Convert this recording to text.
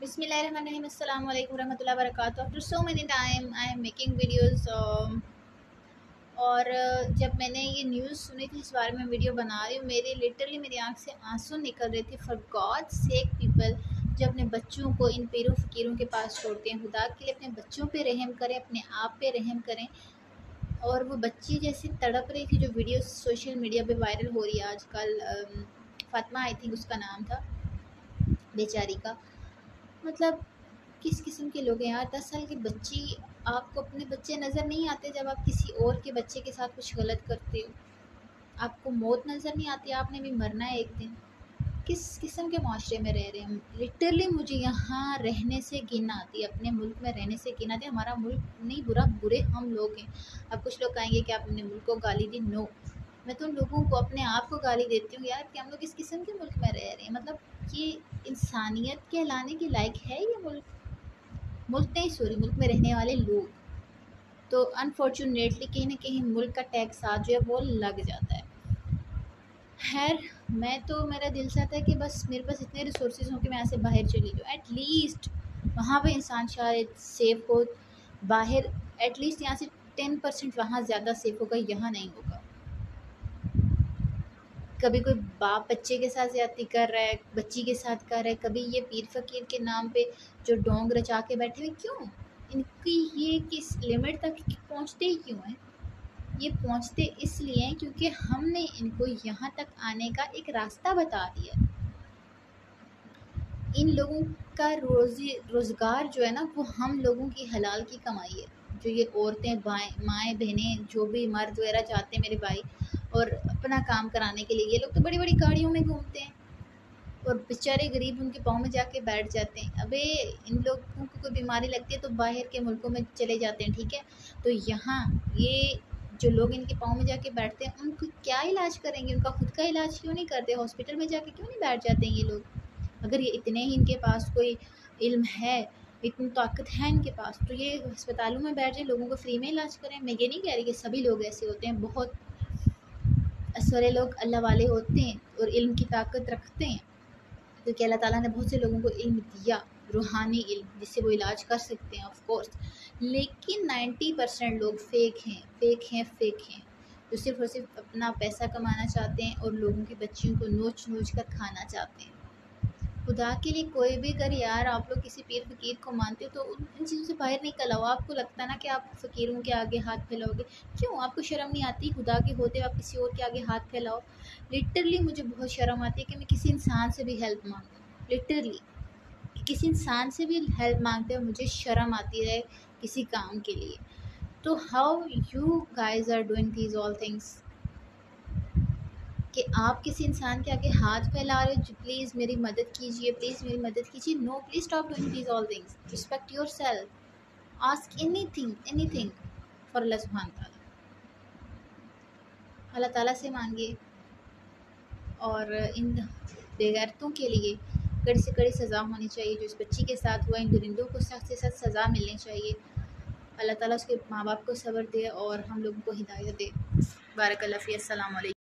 Bismillahirrahmanirrahim. Assalamu alaikum warahmatullahi wabarakatuh. After so many time I am making videos और जब मैंने ये news सुनी थी इस बारे में वीडियो बना रही हूँ, लिटरली मेरी आँख से आंसू निकल रहे थे। फॉर गॉड सेक पीपल जो अपने बच्चों को इन पीरों फकीरों के पास छोड़ते हैं, खुदा के लिए अपने बच्चों पे रहम करें, अपने आप पे रहम करें। और वो बच्ची जैसी तड़प रही थी जो वीडियो सोशल मीडिया पे वायरल हो रही है आजकल, फातिमा आई थिंक उसका नाम था बेचारी का। मतलब किस किस्म के लोग हैं यार। 10 साल की बच्ची, आपको अपने बच्चे नज़र नहीं आते जब आप किसी और के बच्चे के साथ कुछ गलत करते हो? आपको मौत नज़र नहीं आती? आपने भी मरना है एक दिन। किस किस्म के माशरे में रह रहे हैं हम। लिटरली मुझे यहाँ रहने से घिन आती है, अपने मुल्क में रहने से घिन आती है। हमारा मुल्क नहीं बुरा, बुरे हम लोग हैं। अब कुछ लोग कहेंगे कि आप अपने मुल्क को गाली दी। नो, मैं तो उन लोगों को, अपने आप को गाली देती हूँ यार कि हम लोग इस किस्म के मुल्क में रह रहे हैं। मतलब ये इंसानियत कहलाने के लायक है ये मुल्क? मुल्क नहीं, सॉरी, मुल्क में रहने वाले लोग। तो अनफॉर्चुनेटली कहीं ना कहीं मुल्क का टैक्स आज जो है वो लग जाता है। खैर, मैं तो, मेरा दिल चाहता है कि बस मेरे पास इतने रिसोर्सेज हों कि मैं यहाँ से बाहर चली जाऊँ। एटलीस्ट वहाँ पे इंसान शायद सेफ हो। बाहर एटलीस्ट यहाँ से 10% वहाँ ज़्यादा सेफ होगा, यहाँ नहीं होगा। कभी कोई बाप बच्चे के साथ ज़्यादती कर रहा है, बच्ची के साथ कर रहा है, कभी ये पीर फ़कीर के नाम पे जो डोंग रचा के बैठे हुए, क्यों? इनकी ये किस लिमिट तक पहुँचते ही क्यों हैं? ये पहुँचते इसलिए हैं क्योंकि हमने इनको यहाँ तक आने का एक रास्ता बता दिया। इन लोगों का रोज़गार जो है ना, वो हम लोगों की हलाल की कमाई है। जो ये औरतें, माएँ बहनें, जो भी मर्द वगैरह जाते हैं मेरे भाई, और अपना काम कराने के लिए, ये लोग तो बड़ी बड़ी गाड़ियों में घूमते हैं और बेचारे गरीब उनके पाँव में जाके बैठ जाते हैं। अबे इन लोगों को कोई बीमारी लगती है तो बाहर के मुल्कों में चले जाते हैं, ठीक है। तो यहाँ ये जो लोग इनके पाँव में जाके बैठते हैं, उनको क्या इलाज करेंगे? उनका खुद का इलाज क्यों नहीं करते? हॉस्पिटल में जाके क्यों नहीं बैठ जाते हैं ये लोग? अगर ये इतने ही इनके पास कोई इल्म है, इतनी ताकत है इनके पास, तो ये अस्पतालों में बैठ जाए, लोगों को फ्री में इलाज करें। मैं ये नहीं कह रही कि सभी लोग ऐसे होते हैं, बहुत असवरे लोग अल्लाह वाले होते हैं और इल्म की ताकत रखते हैं, क्योंकि अल्लाह ताला ने बहुत से लोगों को इल्म दिया, रूहानी इल्म, जिससे वो इलाज कर सकते हैं ऑफ कोर्स। लेकिन 90% लोग फेक हैं, फेक हैं, फेक हैं, जो सिर्फ़ और सिर्फ अपना पैसा कमाना चाहते हैं और लोगों की बच्चियों को नोच नोच कर खाना चाहते हैं। खुदा के लिए कोई भी, अगर यार आप लोग किसी पीर फ़कीर को मानते हो तो उन चीज़ों से बाहर निकल आओ। आपको लगता है ना कि आप फ़कीरों के आगे हाथ फैलाओगे, क्यों? आपको शर्म नहीं आती? खुदा के होते हुए आप किसी और के आगे हाथ फैलाओ। लिटरली मुझे बहुत शर्म आती है कि मैं किसी इंसान से भी हेल्प मांगूँ। लिटरली किसी इंसान से भी हेल्प मांगते हुए मुझे शर्म आती है किसी काम के लिए। तो how you guys are doing these all things कि आप किसी इंसान के आगे हाथ फैला रहे हो, प्लीज़ मेरी मदद कीजिए, प्लीज़ मेरी मदद कीजिए। No, please stop doing these all things. Respect yourself. Ask anything, anything for Allah सुब्हान ताला। अल्लाह ताला से मांगिए। और इन बेगैरतों के लिए कड़ी से कड़ी सज़ा होनी चाहिए। जो इस बच्ची के साथ हुआ, इन दरिंदों को सख्त से सख्त सज़ा मिलनी चाहिए। अल्लाह ताला उसके माँ बाप को सब्र दे और हम लोगों को हिदायत दे। बारक अल्लाह फ़ी। अस्सलाम वालेकुम।